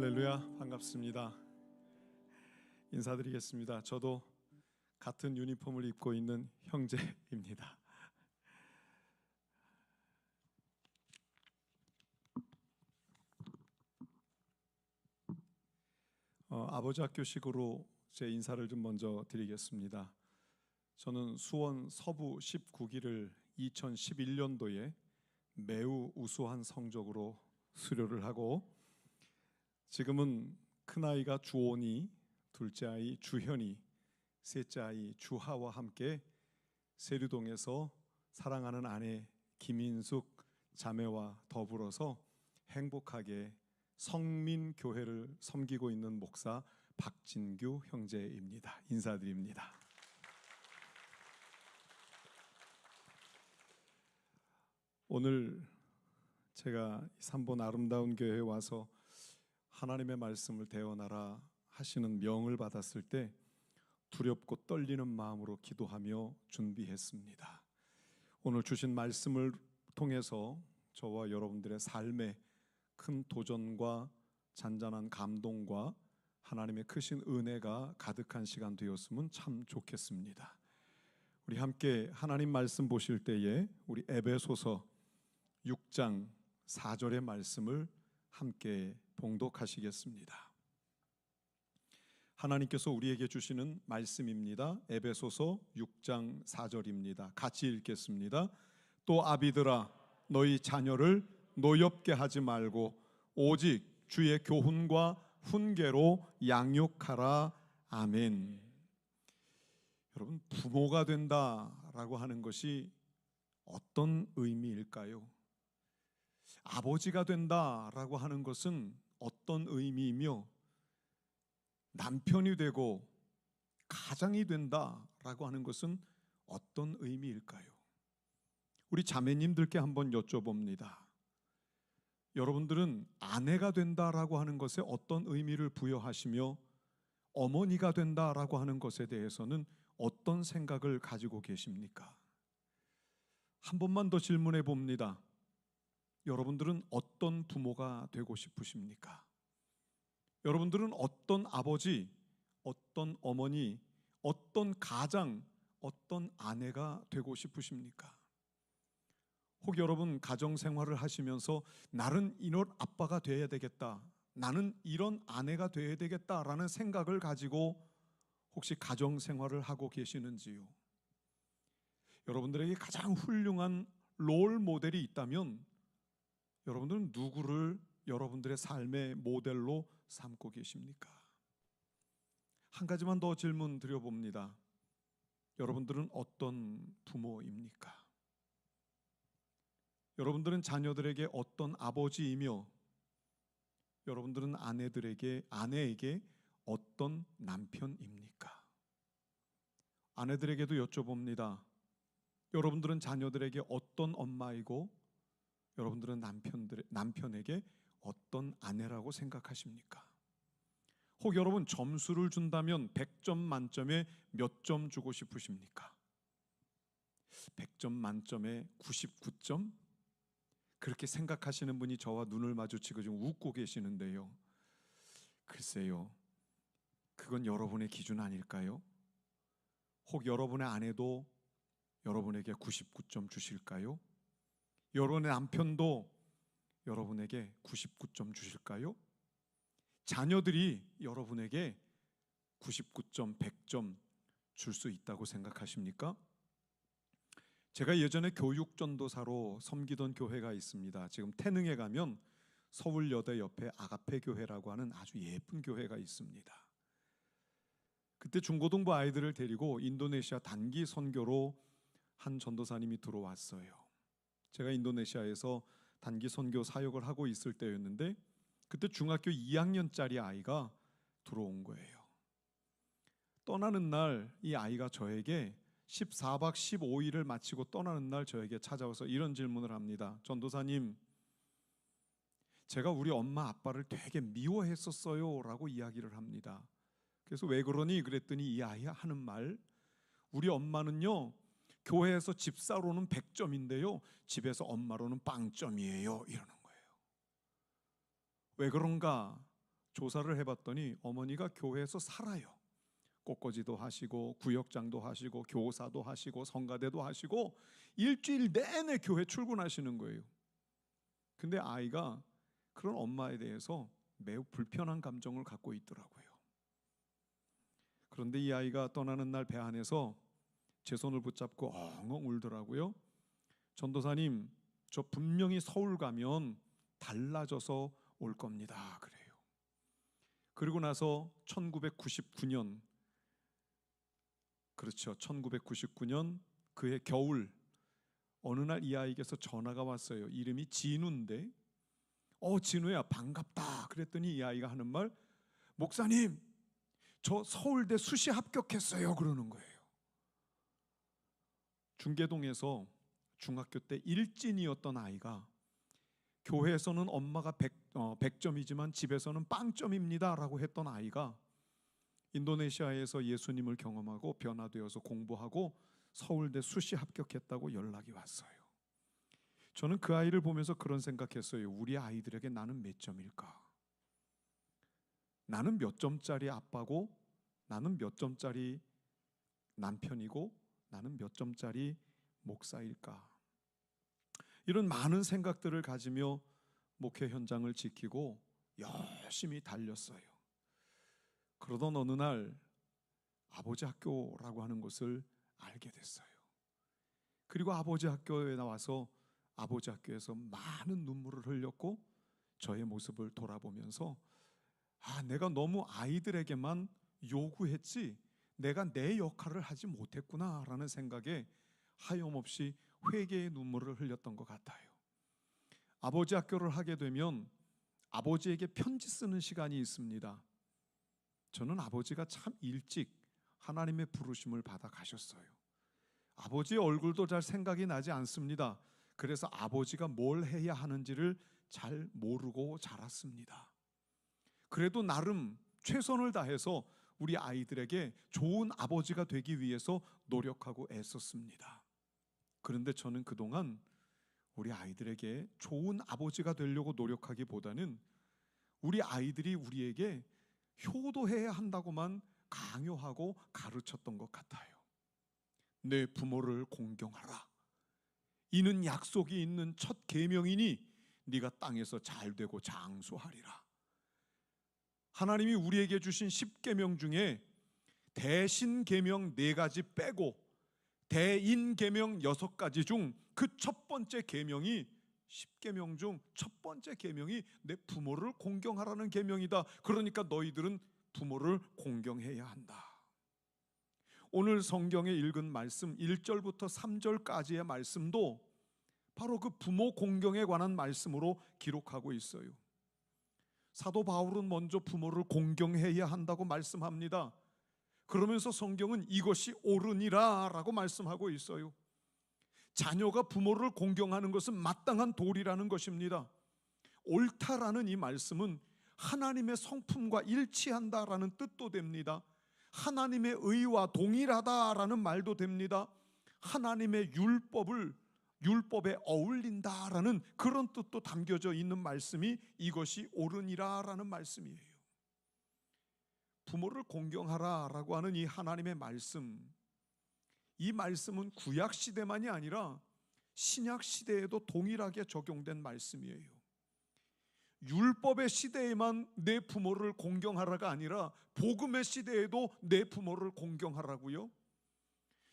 할렐루야, 반갑습니다. 인사드리겠습니다. 저도 같은 유니폼을 입고 있는 형제입니다. 아버지 학교식으로 제 인사를 좀 먼저 드리겠습니다. 저는 수원 서부 19기를 2011년도에 매우 우수한 성적으로 수료를 하고, 지금은 큰아이가 주온이, 둘째 아이 주현이, 셋째 아이 주하와 함께 세류동에서 사랑하는 아내 김인숙 자매와 더불어서 행복하게 성민교회를 섬기고 있는 목사 박진규 형제입니다. 인사드립니다. 오늘 제가 삼본 아름다운 교회에 와서 하나님의 말씀을 대언하라 하시는 명을 받았을 때 두렵고 떨리는 마음으로 기도하며 준비했습니다. 오늘 주신 말씀을 통해서 저와 여러분들의 삶에 큰 도전과 잔잔한 감동과 하나님의 크신 은혜가 가득한 시간 되었으면 참 좋겠습니다. 우리 함께 하나님 말씀 보실 때에 우리 에베소서 6장 4절의 말씀을 함께 봉독하시겠습니다. 하나님께서 우리에게 주시는 말씀입니다. 에베소서 6장 4절입니다. 같이 읽겠습니다. 또 아비들아, 너희 자녀를 노엽게 하지 말고 오직 주의 교훈과 훈계로 양육하라. 아멘. 여러분, 부모가 된다라고 하는 것이 어떤 의미일까요? 아버지가 된다라고 하는 것은 어떤 의미이며, 남편이 되고 가장이 된다라고 하는 것은 어떤 의미일까요? 우리 자매님들께 한번 여쭤봅니다. 여러분들은 아내가 된다라고 하는 것에 어떤 의미를 부여하시며, 어머니가 된다라고 하는 것에 대해서는 어떤 생각을 가지고 계십니까? 한 번만 더 질문해 봅니다. 여러분들은 어떤 부모가 되고 싶으십니까? 여러분들은 어떤 아버지, 어떤 어머니, 어떤 가장, 어떤 아내가 되고 싶으십니까? 혹 여러분 가정생활을 하시면서 나는 이런 아빠가 돼야 되겠다, 나는 이런 아내가 돼야 되겠다라는 생각을 가지고 혹시 가정생활을 하고 계시는지요? 여러분들에게 가장 훌륭한 롤 모델이 있다면 여러분들은 누구를 여러분들의 삶의 모델로 삼고 계십니까? 한 가지만 더 질문 드려봅니다. 여러분들은 어떤 부모입니까? 여러분들은 자녀들에게 어떤 아버지이며, 여러분들은 아내에게 어떤 남편입니까? 아내들에게도 여쭤봅니다. 여러분들은 자녀들에게 어떤 엄마이고, 여러분들은 남편에게 어떤 아내라고 생각하십니까? 혹 여러분 점수를 준다면 100점 만점에 몇 점 주고 싶으십니까? 100점 만점에 99점? 그렇게 생각하시는 분이 저와 눈을 마주치고 지금 웃고 계시는데요. 글쎄요, 그건 여러분의 기준 아닐까요? 혹 여러분의 아내도 여러분에게 99점 주실까요? 여러분의 남편도 여러분에게 99점 주실까요? 자녀들이 여러분에게 99점, 100점 줄 수 있다고 생각하십니까? 제가 예전에 교육전도사로 섬기던 교회가 있습니다. 지금 태능에 가면 서울여대 옆에 아가페 교회라고 하는 아주 예쁜 교회가 있습니다. 그때 중고등부 아이들을 데리고 인도네시아 단기 선교로 한 전도사님이 들어왔어요. 제가 인도네시아에서 단기 선교 사역을 하고 있을 때였는데, 그때 중학교 2학년짜리 아이가 들어온 거예요. 떠나는 날 이 아이가 저에게 14박 15일을 마치고 떠나는 날 저에게 찾아와서 이런 질문을 합니다. 전도사님, 제가 우리 엄마 아빠를 되게 미워했었어요 라고 이야기를 합니다. 그래서 왜 그러니? 그랬더니 이 아이가 하는 말, 우리 엄마는요 교회에서 집사로는 100점인데요 집에서 엄마로는 빵점이에요, 이러는 거예요. 왜 그런가? 조사를 해봤더니 어머니가 교회에서 살아요. 꽃꽂이도 하시고 구역장도 하시고 교사도 하시고 성가대도 하시고 일주일 내내 교회 출근하시는 거예요. 근데 아이가 그런 엄마에 대해서 매우 불편한 감정을 갖고 있더라고요. 그런데 이 아이가 떠나는 날 배 안에서 제 손을 붙잡고 엉엉 울더라고요. 전도사님, 저 분명히 서울 가면 달라져서 올 겁니다. 그래요. 그리고 나서 1999년, 그렇죠, 1999년 그해 겨울 어느 날 이 아이에게서 전화가 왔어요. 이름이 진우인데, 진우야 반갑다 그랬더니 이 아이가 하는 말, 목사님 저 서울대 수시 합격했어요 그러는 거예요. 중계동에서 중학교 때 일진이었던 아이가 교회에서는 엄마가 100점이지만 집에서는 빵점입니다 라고 했던 아이가 인도네시아에서 예수님을 경험하고 변화되어서 공부하고 서울대 수시 합격했다고 연락이 왔어요. 저는 그 아이를 보면서 그런 생각했어요. 우리 아이들에게 나는 몇 점일까? 나는 몇 점짜리 아빠고, 나는 몇 점짜리 남편이고, 나는 몇 점짜리 목사일까? 이런 많은 생각들을 가지며 목회 현장을 지키고 열심히 달렸어요. 그러던 어느 날 아버지 학교라고 하는 것을 알게 됐어요. 그리고 아버지 학교에 나와서 아버지 학교에서 많은 눈물을 흘렸고 저의 모습을 돌아보면서 내가 너무 아이들에게만 요구했지 내가 내 역할을 하지 못했구나 라는 생각에 하염없이 회개의 눈물을 흘렸던 것 같아요. 아버지 학교를 하게 되면 아버지에게 편지 쓰는 시간이 있습니다. 저는 아버지가 참 일찍 하나님의 부르심을 받아 가셨어요. 아버지의 얼굴도 잘 생각이 나지 않습니다. 그래서 아버지가 뭘 해야 하는지를 잘 모르고 자랐습니다. 그래도 나름 최선을 다해서 우리 아이들에게 좋은 아버지가 되기 위해서 노력하고 애썼습니다. 그런데 저는 그동안 우리 아이들에게 좋은 아버지가 되려고 노력하기보다는 우리 아이들이 우리에게 효도해야 한다고만 강요하고 가르쳤던 것 같아요. 내 부모를 공경하라. 이는 약속이 있는 첫 계명이니 네가 땅에서 잘되고 장수하리라. 하나님이 우리에게 주신 10계명 중에 대신 계명 4가지 빼고 대인 계명 6가지 중 그 첫 번째 계명이 10계명 중 첫 번째 계명이 내 부모를 공경하라는 계명이다. 그러니까 너희들은 부모를 공경해야 한다. 오늘 성경에 읽은 말씀 1절부터 3절까지의 말씀도 바로 그 부모 공경에 관한 말씀으로 기록하고 있어요. 사도 바울은 먼저 부모를 공경해야 한다고 말씀합니다. 그러면서 성경은 이것이 옳으니라 라고 말씀하고 있어요. 자녀가 부모를 공경하는 것은 마땅한 도리라는 것입니다. 옳다라는 이 말씀은 하나님의 성품과 일치한다라는 뜻도 됩니다. 하나님의 의와 동일하다라는 말도 됩니다. 하나님의 율법에 어울린다라는 그런 뜻도 담겨져 있는 말씀이 이것이 옳으니라라는 말씀이에요. 부모를 공경하라라고 하는 이 하나님의 말씀, 이 말씀은 구약 시대만이 아니라 신약 시대에도 동일하게 적용된 말씀이에요. 율법의 시대에만 내 부모를 공경하라가 아니라 복음의 시대에도 내 부모를 공경하라고요.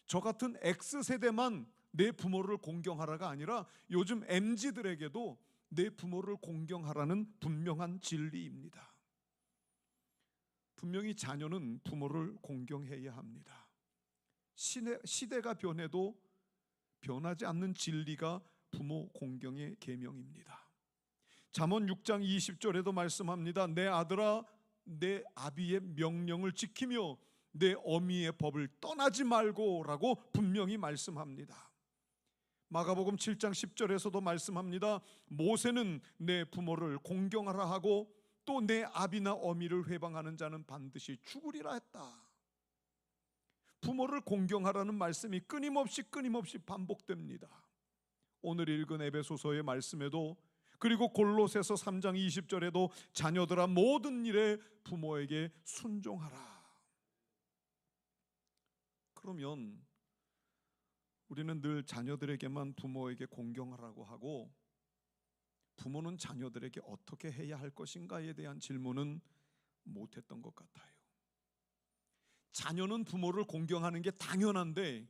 저 같은 X세대만 내 부모를 공경하라가 아니라 요즘 MZ들에게도 내 부모를 공경하라는 분명한 진리입니다. 분명히 자녀는 부모를 공경해야 합니다. 시대가 변해도 변하지 않는 진리가 부모 공경의 계명입니다. 잠언 6장 20절에도 말씀합니다. 내 아들아 내 아비의 명령을 지키며 내 어미의 법을 떠나지 말고 라고 분명히 말씀합니다. 마가복음 7장 10절에서도 말씀합니다. 모세는 내 부모를 공경하라 하고 또 내 아비나 어미를 회방하는 자는 반드시 죽으리라 했다. 부모를 공경하라는 말씀이 끊임없이 반복됩니다. 오늘 읽은 에베소서의 말씀에도 그리고 골로새서 3장 20절에도 자녀들아 모든 일에 부모에게 순종하라. 그러면 우리는 늘 자녀들에게만 부모에게 공경하라고 하고 부모는 자녀들에게 어떻게 해야 할 것인가에 대한 질문은 못했던 것 같아요. 자녀는 부모를 공경하는 게 당연한데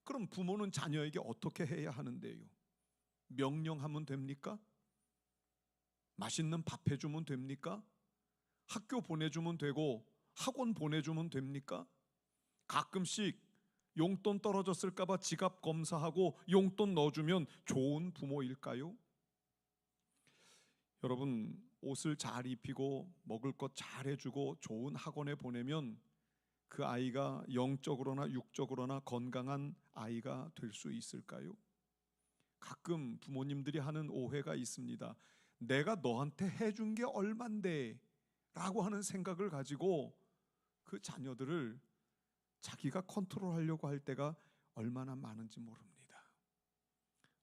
그럼 부모는 자녀에게 어떻게 해야 하는데요? 명령하면 됩니까? 맛있는 밥 해주면 됩니까? 학교 보내주면 되고 학원 보내주면 됩니까? 가끔씩 용돈 떨어졌을까 봐 지갑 검사하고 용돈 넣어주면 좋은 부모일까요? 여러분, 옷을 잘 입히고 먹을 것 잘 해주고 좋은 학원에 보내면 그 아이가 영적으로나 육적으로나 건강한 아이가 될 수 있을까요? 가끔 부모님들이 하는 오해가 있습니다. 내가 너한테 해준 게 얼만데 라고 하는 생각을 가지고 그 자녀들을 자기가 컨트롤하려고 할 때가 얼마나 많은지 모릅니다.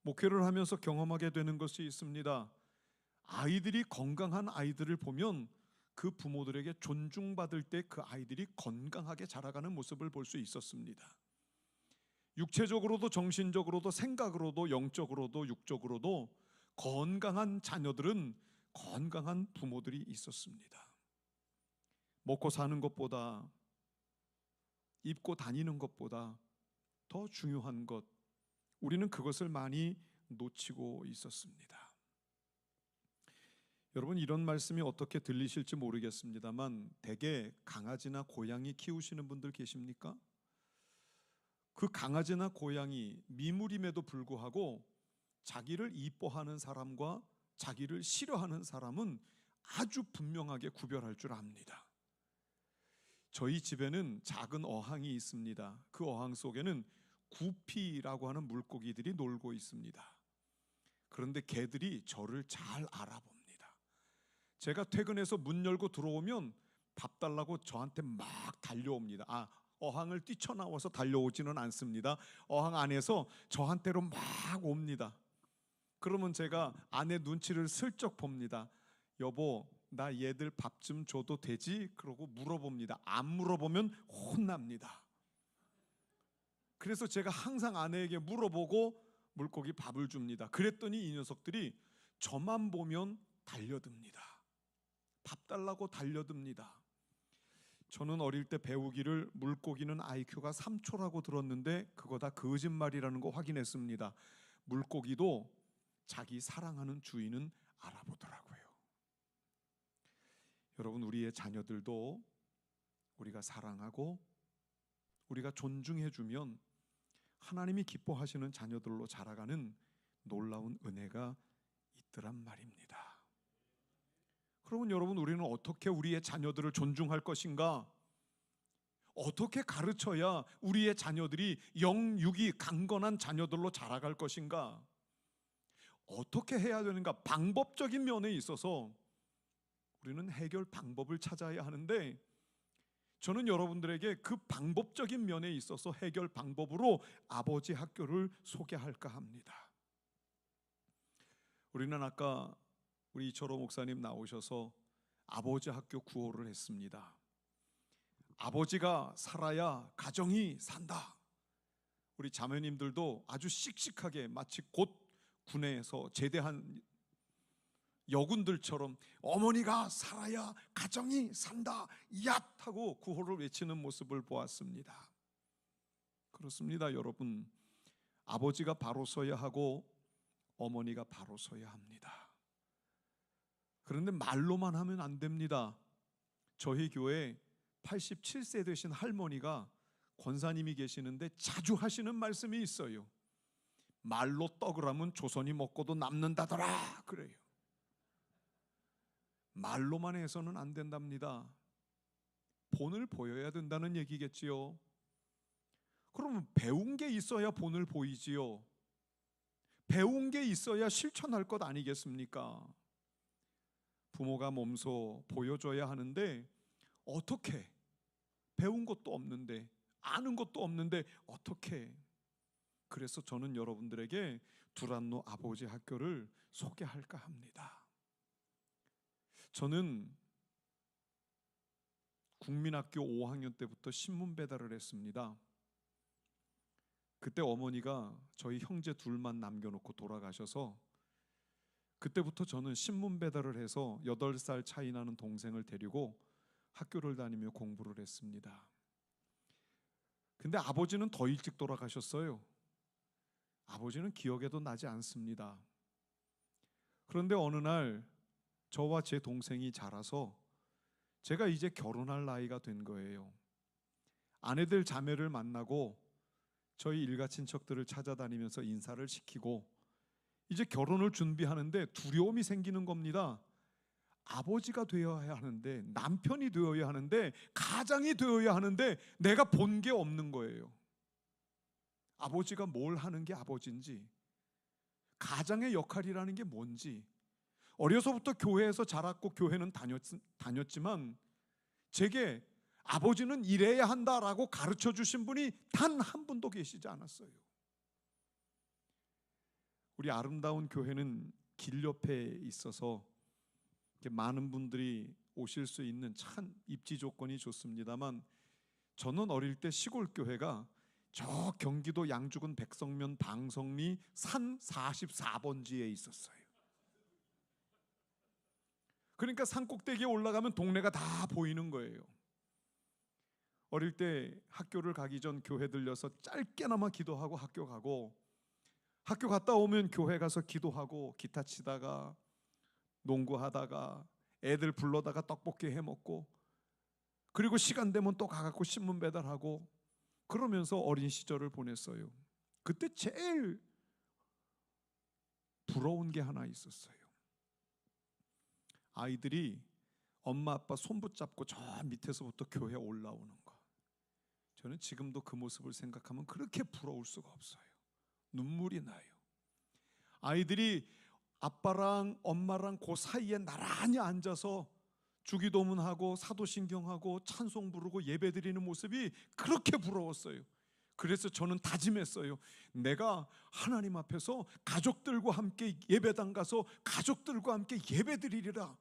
목회를 하면서 경험하게 되는 것이 있습니다. 아이들이 건강한 아이들을 보면 그 부모들에게 존중받을 때 그 아이들이 건강하게 자라가는 모습을 볼 수 있었습니다. 육체적으로도 정신적으로도 생각으로도 영적으로도 육적으로도 건강한 자녀들은 건강한 부모들이 있었습니다. 먹고 사는 것보다 입고 다니는 것보다 더 중요한 것, 우리는 그것을 많이 놓치고 있었습니다. 여러분, 이런 말씀이 어떻게 들리실지 모르겠습니다만 대개 강아지나 고양이 키우시는 분들 계십니까? 그 강아지나 고양이 미물임에도 불구하고 자기를 이뻐하는 사람과 자기를 싫어하는 사람은 아주 분명하게 구별할 줄 압니다. 저희 집에는 작은 어항이 있습니다. 그 어항 속에는 구피라고 하는 물고기들이 놀고 있습니다. 그런데 개들이 저를 잘 알아봅니다. 제가 퇴근해서 문 열고 들어오면 밥 달라고 저한테 막 달려옵니다. 어항을 뛰쳐나와서 달려오지는 않습니다. 어항 안에서 저한테로 막 옵니다. 그러면 제가 아내 눈치를 슬쩍 봅니다. 여보, 나 얘들 밥 좀 줘도 되지? 그러고 물어봅니다. 안 물어보면 혼납니다. 그래서 제가 항상 아내에게 물어보고 물고기 밥을 줍니다. 그랬더니 이 녀석들이 저만 보면 달려듭니다. 밥 달라고 달려듭니다. 저는 어릴 때 배우기를 물고기는 IQ가 3초라고 들었는데 그거 다 거짓말이라는 거 확인했습니다. 물고기도 자기 사랑하는 주인은 알아보더라고요. 여러분, 우리의 자녀들도 우리가 사랑하고 우리가 존중해주면 하나님이 기뻐하시는 자녀들로 자라가는 놀라운 은혜가 있더란 말입니다. 그러면 여러분, 우리는 어떻게 우리의 자녀들을 존중할 것인가? 어떻게 가르쳐야 우리의 자녀들이 영육이 강건한 자녀들로 자라갈 것인가? 어떻게 해야 되는가? 방법적인 면에 있어서 우리는 해결 방법을 찾아야 하는데 저는 여러분들에게 그 방법적인 면에 있어서 해결 방법으로 아버지 학교를 소개할까 합니다. 우리는 아까 우리 이철호 목사님 나오셔서 아버지 학교 구호를 했습니다. 아버지가 살아야 가정이 산다. 우리 자매님들도 아주 씩씩하게 마치 곧 군에서 제대한 여군들처럼 어머니가 살아야 가정이 산다, 얏 하고 구호를 외치는 모습을 보았습니다. 그렇습니다, 여러분. 아버지가 바로 서야 하고 어머니가 바로 서야 합니다. 그런데 말로만 하면 안 됩니다. 저희 교회 87세 되신 할머니가 권사님이 계시는데 자주 하시는 말씀이 있어요. 말로 떡을 하면 조선이 먹고도 남는다더라 그래요. 말로만 해서는 안 된답니다. 본을 보여야 된다는 얘기겠지요. 그러면 배운 게 있어야 본을 보이지요. 배운 게 있어야 실천할 것 아니겠습니까? 부모가 몸소 보여줘야 하는데 어떻게? 배운 것도 없는데, 아는 것도 없는데 어떻게? 그래서 저는 여러분들에게 두란노 아버지 학교를 소개할까 합니다. 저는 국민학교 5학년 때부터 신문 배달을 했습니다. 그때 어머니가 저희 형제 둘만 남겨놓고 돌아가셔서 그때부터 저는 신문 배달을 해서 8살 차이 나는 동생을 데리고 학교를 다니며 공부를 했습니다. 근데 아버지는 더 일찍 돌아가셨어요. 아버지는 기억에도 나지 않습니다. 그런데 어느 날 저와 제 동생이 자라서 제가 이제 결혼할 나이가 된 거예요. 아내들 자매를 만나고 저희 일가 친척들을 찾아다니면서 인사를 시키고 이제 결혼을 준비하는데 두려움이 생기는 겁니다. 아버지가 되어야 하는데, 남편이 되어야 하는데, 가장이 되어야 하는데 내가 본 게 없는 거예요. 아버지가 뭘 하는 게 아버지인지, 가장의 역할이라는 게 뭔지, 어려서부터 교회에서 자랐고 교회는 다녔지만 제게 아버지는 이래야 한다라고 가르쳐 주신 분이 단 한 분도 계시지 않았어요. 우리 아름다운 교회는 길 옆에 있어서 많은 분들이 오실 수 있는 참 입지 조건이 좋습니다만 저는 어릴 때 시골 교회가 저 경기도 양주군 백성면 방성리 산 44번지에 있었어요. 그러니까 산 꼭대기에 올라가면 동네가 다 보이는 거예요. 어릴 때 학교를 가기 전 교회 들려서 짧게나마 기도하고 학교 가고, 학교 갔다 오면 교회 가서 기도하고 기타 치다가 농구하다가 애들 불러다가 떡볶이 해먹고, 그리고 시간 되면 또 가갖고 신문 배달하고 그러면서 어린 시절을 보냈어요. 그때 제일 부러운 게 하나 있었어요. 아이들이 엄마 아빠 손 붙잡고 저 밑에서부터 교회 올라오는 거. 저는 지금도 그 모습을 생각하면 그렇게 부러울 수가 없어요. 눈물이 나요. 아이들이 아빠랑 엄마랑 그 사이에 나란히 앉아서 주기도문하고 사도신경하고 찬송 부르고 예배드리는 모습이 그렇게 부러웠어요. 그래서 저는 다짐했어요. 내가 하나님 앞에서 가족들과 함께 예배당 가서 가족들과 함께 예배드리리라.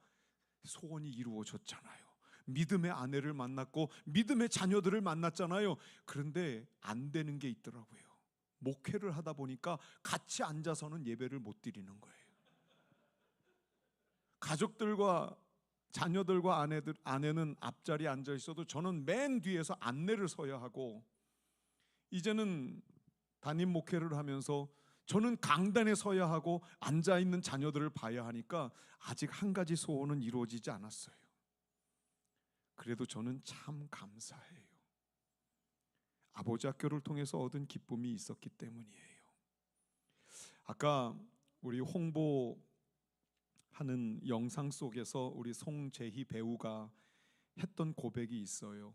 소원이 이루어졌잖아요. 믿음의 아내를 만났고 믿음의 자녀들을 만났잖아요. 그런데 안 되는 게 있더라고요. 목회를 하다 보니까 같이 앉아서는 예배를 못 드리는 거예요. 가족들과 자녀들과 아내는 앞자리에 앉아 있어도 저는 맨 뒤에서 안내를 서야 하고, 이제는 담임 목회를 하면서 저는 강단에 서야 하고 앉아 있는 자녀들을 봐야 하니까 아직 한 가지 소원은 이루어지지 않았어요. 그래도 저는 참 감사해요. 아버지 학교를 통해서 얻은 기쁨이 있었기 때문이에요. 아까 우리 홍보하는 영상 속에서 우리 송재희 배우가 했던 고백이 있어요.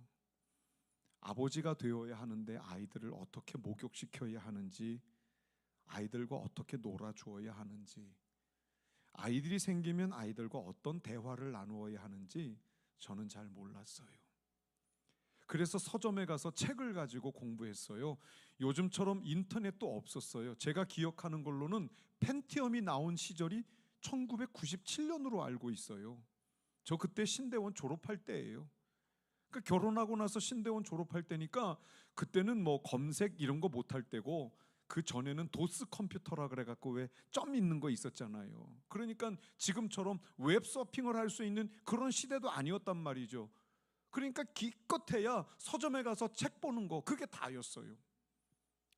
아버지가 되어야 하는데 아이들을 어떻게 목욕시켜야 하는지, 아이들과 어떻게 놀아주어야 하는지, 아이들이 생기면 아이들과 어떤 대화를 나누어야 하는지 저는 잘 몰랐어요. 그래서 서점에 가서 책을 가지고 공부했어요. 요즘처럼 인터넷도 없었어요. 제가 기억하는 걸로는 펜티엄이 나온 시절이 1997년으로 알고 있어요. 저 그때 신대원 졸업할 때예요. 그러니까 결혼하고 나서 신대원 졸업할 때니까 그때는 뭐 검색 이런 거 못할 때고, 그 전에는 도스 컴퓨터라 그래갖고 왜 점 있는 거 있었잖아요. 그러니까 지금처럼 웹 서핑을 할 수 있는 그런 시대도 아니었단 말이죠. 그러니까 기껏해야 서점에 가서 책 보는 거, 그게 다였어요.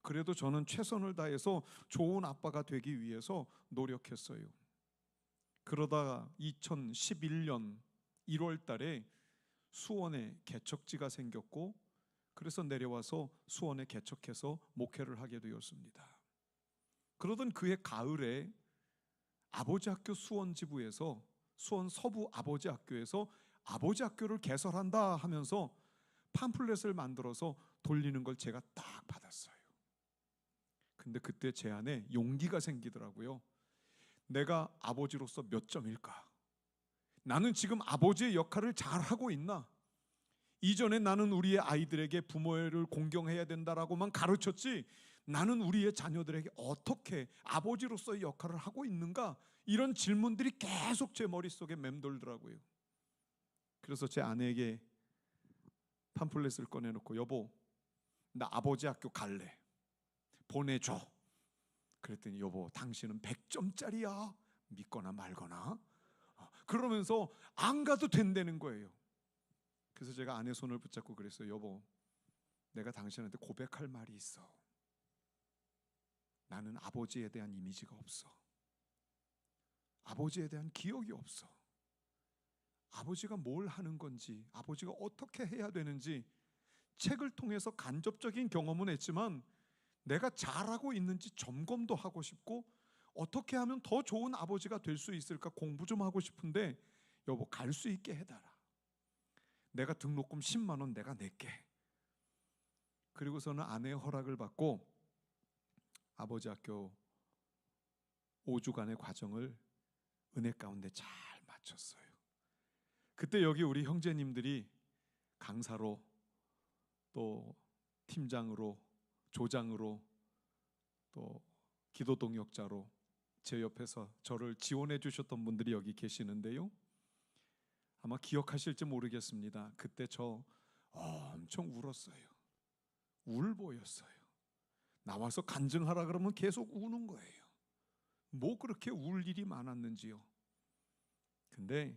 그래도 저는 최선을 다해서 좋은 아빠가 되기 위해서 노력했어요. 그러다가 2011년 1월 달에 수원에 개척지가 생겼고, 그래서 내려와서 수원에 개척해서 목회를 하게 되었습니다. 그러던 그해 가을에 아버지 학교 수원 지부에서, 수원 서부 아버지 학교에서 아버지 학교를 개설한다 하면서 팜플렛을 만들어서 돌리는 걸 제가 딱 받았어요. 근데 그때 제 안에 용기가 생기더라고요. 내가 아버지로서 몇 점일까? 나는 지금 아버지의 역할을 잘하고 있나? 이전에 나는 우리의 아이들에게 부모를 공경해야 된다라고만 가르쳤지, 나는 우리의 자녀들에게 어떻게 아버지로서의 역할을 하고 있는가? 이런 질문들이 계속 제 머릿속에 맴돌더라고요. 그래서 제 아내에게 팜플렛을 꺼내놓고, 여보, 나 아버지 학교 갈래, 보내줘. 그랬더니, 여보, 당신은 100점짜리야, 믿거나 말거나. 그러면서 안 가도 된다는 거예요. 그래서 제가 아내 손을 붙잡고 그랬어요. 여보, 내가 당신한테 고백할 말이 있어. 나는 아버지에 대한 이미지가 없어. 아버지에 대한 기억이 없어. 아버지가 뭘 하는 건지, 아버지가 어떻게 해야 되는지 책을 통해서 간접적인 경험은 했지만 내가 잘하고 있는지 점검도 하고 싶고, 어떻게 하면 더 좋은 아버지가 될 수 있을까 공부 좀 하고 싶은데, 여보, 갈 수 있게 해달라. 내가 등록금 10만 원 내가 낼게. 그리고서는 아내의 허락을 받고 아버지 학교 5주간의 과정을 은혜 가운데 잘 마쳤어요. 그때 여기 우리 형제님들이 강사로, 또 팀장으로, 조장으로, 또 기도 동역자로 제 옆에서 저를 지원해 주셨던 분들이 여기 계시는데요, 아마 기억하실지 모르겠습니다. 그때 저 엄청 울었어요. 울보였어요. 나와서 간증하라 그러면 계속 우는 거예요. 뭐 그렇게 울 일이 많았는지요. 근데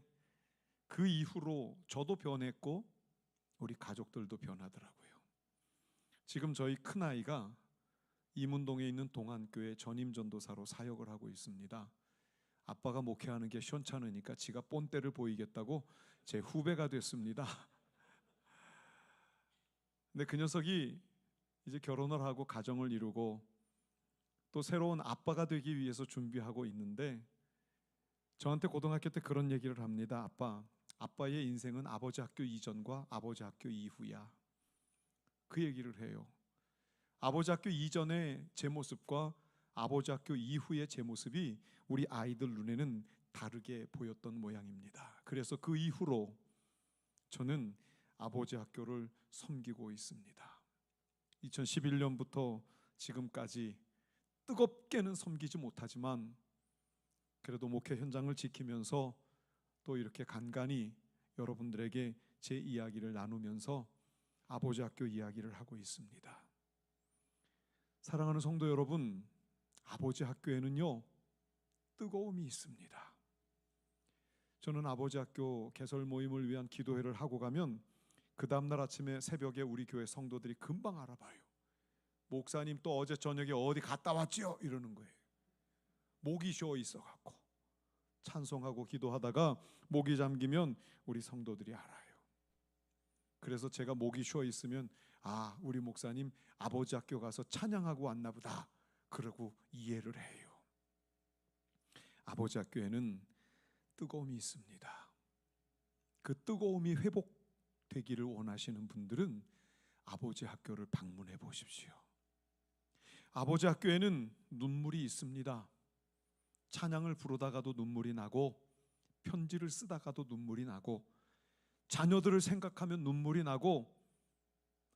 그 이후로 저도 변했고 우리 가족들도 변하더라고요. 지금 저희 큰아이가 이문동에 있는 동안교회 전임전도사로 사역을 하고 있습니다. 아빠가 목회하는 게 시원찮으니까 지가 본때를 보이겠다고 제 후배가 됐습니다. 근데 그 녀석이 이제 결혼을 하고 가정을 이루고 또 새로운 아빠가 되기 위해서 준비하고 있는데, 저한테 고등학교 때 그런 얘기를 합니다. 아빠의 인생은 아버지 학교 이전과 아버지 학교 이후야. 그 얘기를 해요. 아버지 학교 이전의 제 모습과 아버지 학교 이후의 제 모습이 우리 아이들 눈에는 다르게 보였던 모양입니다. 그래서 그 이후로 저는 아버지 학교를 섬기고 있습니다. 2011년부터 지금까지 뜨겁게는 섬기지 못하지만 그래도 목회 현장을 지키면서 또 이렇게 간간히 여러분들에게 제 이야기를 나누면서 아버지 학교 이야기를 하고 있습니다. 사랑하는 성도 여러분, 아버지 학교에는요 뜨거움이 있습니다. 저는 아버지 학교 개설 모임을 위한 기도회를 하고 가면 그 다음날 아침에 새벽에 우리 교회 성도들이 금방 알아봐요. 목사님 또 어제 저녁에 어디 갔다 왔지요? 이러는 거예요. 목이 쉬어 있어갖고 찬송하고 기도하다가 목이 잠기면 우리 성도들이 알아요. 그래서 제가 목이 쉬어 있으면 우리 목사님 아버지 학교 가서 찬양하고 왔나 보다, 그러고 이해를 해요. 아버지 학교에는 뜨거움이 있습니다. 그 뜨거움이 회복되기를 원하시는 분들은 아버지 학교를 방문해 보십시오. 아버지 학교에는 눈물이 있습니다. 찬양을 부르다가도 눈물이 나고, 편지를 쓰다가도 눈물이 나고, 자녀들을 생각하면 눈물이 나고,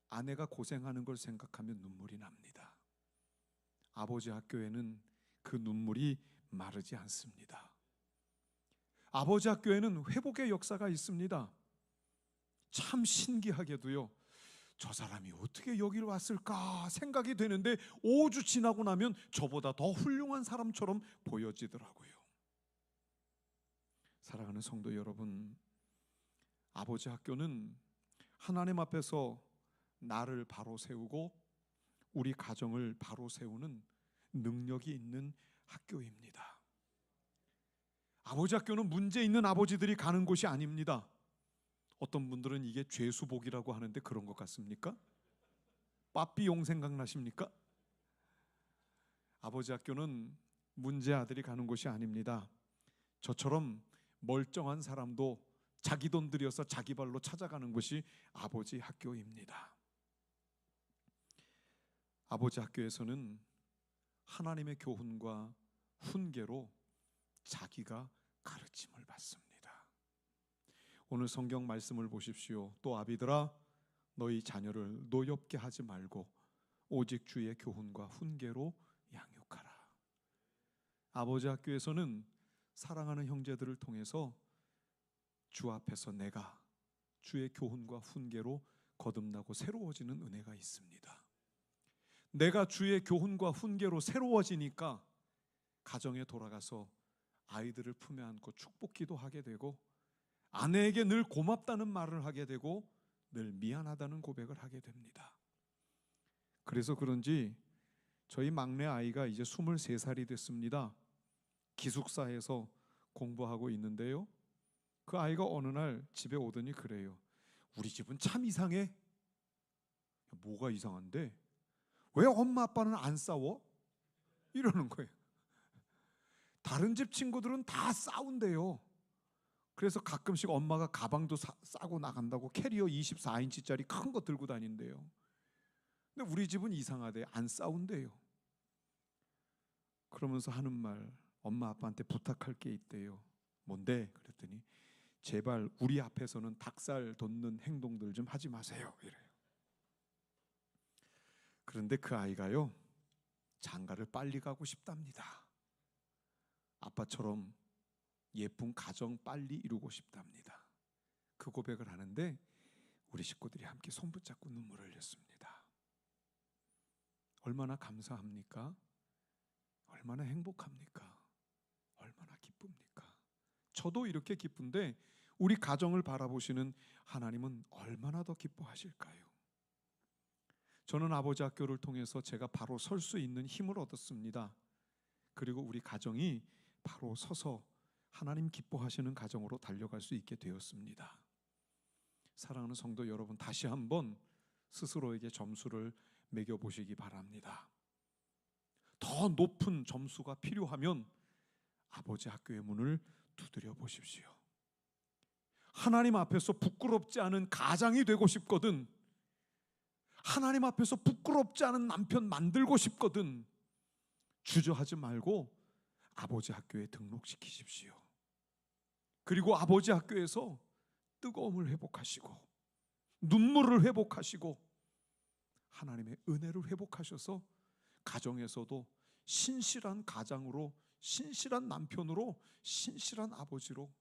아내가 고생하는 걸 생각하면 눈물이 납니다. 아버지 학교에는 그 눈물이 마르지 않습니다. 아버지 학교에는 회복의 역사가 있습니다. 참 신기하게도요, 저 사람이 어떻게 여기를 왔을까 생각이 되는데 5주 지나고 나면 저보다 더 훌륭한 사람처럼 보여지더라고요. 사랑하는 성도 여러분, 아버지 학교는 하나님 앞에서 나를 바로 세우고 우리 가정을 바로 세우는 능력이 있는 학교입니다. 아버지 학교는 문제 있는 아버지들이 가는 곳이 아닙니다. 어떤 분들은 이게 죄수복이라고 하는데 그런 것 같습니까? 빠삐용 생각나십니까? 아버지 학교는 문제 아들이 가는 곳이 아닙니다. 저처럼 멀쩡한 사람도 자기 돈 들여서 자기 발로 찾아가는 곳이 아버지 학교입니다. 아버지 학교에서는 하나님의 교훈과 훈계로 자기가 가르침을 받습니다. 오늘 성경 말씀을 보십시오. 또 아비들아, 너희 자녀를 노엽게 하지 말고 오직 주의 교훈과 훈계로 양육하라. 아버지 학교에서는 사랑하는 형제들을 통해서 주 앞에서 내가 주의 교훈과 훈계로 거듭나고 새로워지는 은혜가 있습니다. 내가 주의 교훈과 훈계로 새로워지니까 가정에 돌아가서 아이들을 품에 안고 축복기도 하게 되고, 아내에게 늘 고맙다는 말을 하게 되고, 늘 미안하다는 고백을 하게 됩니다. 그래서 그런지 저희 막내 아이가 이제 23살이 됐습니다. 기숙사에서 공부하고 있는데요, 그 아이가 어느 날 집에 오더니 그래요. 우리 집은 참 이상해. 뭐가 이상한데? 왜 엄마 아빠는 안 싸워? 이러는 거예요. 다른 집 친구들은 다 싸운대요. 그래서 가끔씩 엄마가 가방도 싸고 나간다고 캐리어 24인치짜리 큰 거 들고 다닌대요. 근데 우리 집은 이상하대. 안 싸운대요. 그러면서 하는 말, 엄마 아빠한테 부탁할 게 있대요. 뭔데? 그랬더니 제발 우리 앞에서는 닭살 돋는 행동들 좀 하지 마세요, 이래요. 그런데 그 아이가요, 장가를 빨리 가고 싶답니다. 아빠처럼 예쁜 가정 빨리 이루고 싶답니다. 그 고백을 하는데 우리 식구들이 함께 손 붙잡고 눈물을 흘렸습니다. 얼마나 감사합니까? 얼마나 행복합니까? 얼마나 기쁩니까? 저도 이렇게 기쁜데 우리 가정을 바라보시는 하나님은 얼마나 더 기뻐하실까요? 저는 아버지 학교를 통해서 제가 바로 설 수 있는 힘을 얻었습니다. 그리고 우리 가정이 바로 서서 하나님 기뻐하시는 가정으로 달려갈 수 있게 되었습니다. 사랑하는 성도 여러분, 다시 한번 스스로에게 점수를 매겨보시기 바랍니다. 더 높은 점수가 필요하면 아버지 학교의 문을 두드려 보십시오. 하나님 앞에서 부끄럽지 않은 가장이 되고 싶거든, 하나님 앞에서 부끄럽지 않은 남편 만들고 싶거든, 주저하지 말고 아버지 학교에 등록시키십시오. 그리고 아버지 학교에서 뜨거움을 회복하시고 눈물을 회복하시고 하나님의 은혜를 회복하셔서 가정에서도 신실한 가장으로, 신실한 남편으로, 신실한 아버지로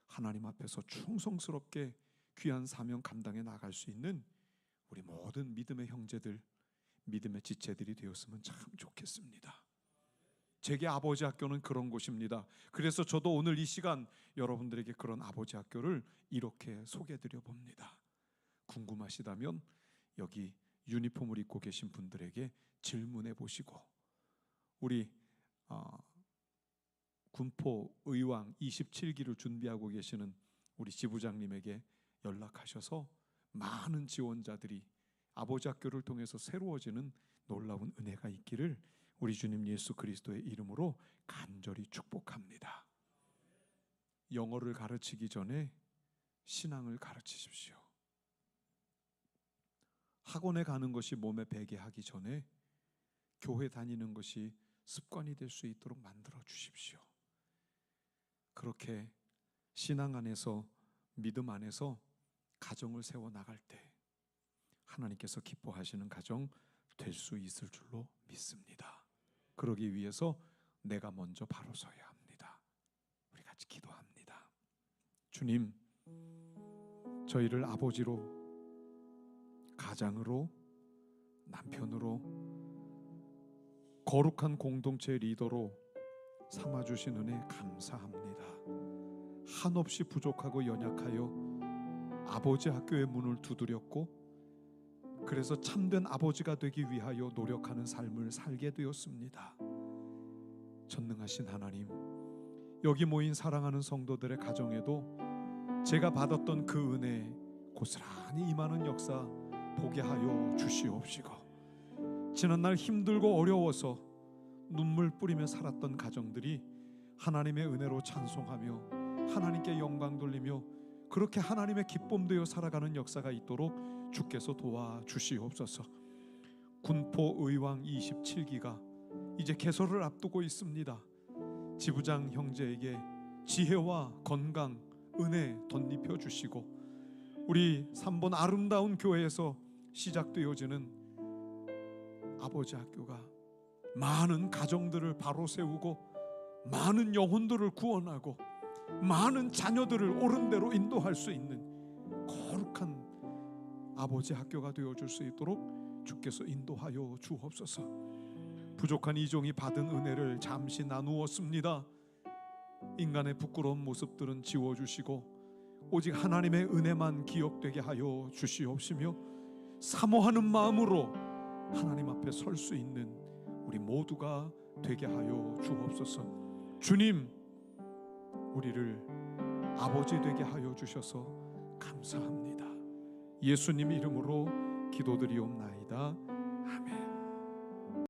하나님 앞에서 충성스럽게 귀한 사명 감당해 나갈 수 있는 우리 모든 믿음의 형제들, 믿음의 지체들이 되었으면 참 좋겠습니다. 제게 아버지 학교는 그런 곳입니다. 그래서 저도 오늘 이 시간 여러분들에게 그런 아버지 학교를 이렇게 소개해드려 봅니다. 궁금하시다면 여기 유니폼을 입고 계신 분들에게 질문해 보시고, 우리 군포 의왕 27기를 준비하고 계시는 우리 지부장님에게 연락하셔서 많은 지원자들이 아버지 학교를 통해서 새로워지는 놀라운 은혜가 있기를 우리 주님 예수 그리스도의 이름으로 간절히 축복합니다. 영어를 가르치기 전에 신앙을 가르치십시오. 학원에 가는 것이 몸에 배게 하기 전에 교회 다니는 것이 습관이 될 수 있도록 만들어 주십시오. 그렇게 신앙 안에서, 믿음 안에서 가정을 세워 나갈 때 하나님께서 기뻐하시는 가정 될 수 있을 줄로 믿습니다. 그러기 위해서 내가 먼저 바로 서야 합니다. 우리 같이 기도합니다. 주님, 저희를 아버지로, 가장으로, 남편으로, 거룩한 공동체 리더로 삼아주신 은혜 감사합니다. 한없이 부족하고 연약하여 아버지 학교의 문을 두드렸고, 그래서 참된 아버지가 되기 위하여 노력하는 삶을 살게 되었습니다. 전능하신 하나님, 여기 모인 사랑하는 성도들의 가정에도 제가 받았던 그 은혜 고스란히 임하는 역사 보게 하여 주시옵시고, 지난날 힘들고 어려워서 눈물 뿌리며 살았던 가정들이 하나님의 은혜로 찬송하며 하나님께 영광 돌리며 그렇게 하나님의 기쁨 되어 살아가는 역사가 있도록 주께서 도와주시옵소서. 군포 의왕 27기가 이제 개설을 앞두고 있습니다. 지부장 형제에게 지혜와 건강, 은혜 덧입혀 주시고 우리 3번 아름다운 교회에서 시작되어지는 아버지 학교가 많은 가정들을 바로 세우고 많은 영혼들을 구원하고 많은 자녀들을 옳은 대로 인도할 수 있는 거룩한 아버지 학교가 되어줄 수 있도록 주께서 인도하여 주옵소서. 부족한 이 종이 받은 은혜를 잠시 나누었습니다. 인간의 부끄러운 모습들은 지워주시고 오직 하나님의 은혜만 기억되게 하여 주시옵시며, 사모하는 마음으로 하나님 앞에 설 수 있는 우리 모두가 되게 하여 주옵소서. 주님, 우리를 아버지 되게 하여 주셔서 감사합니다. 예수님 이름으로 기도드리옵나이다. 아멘.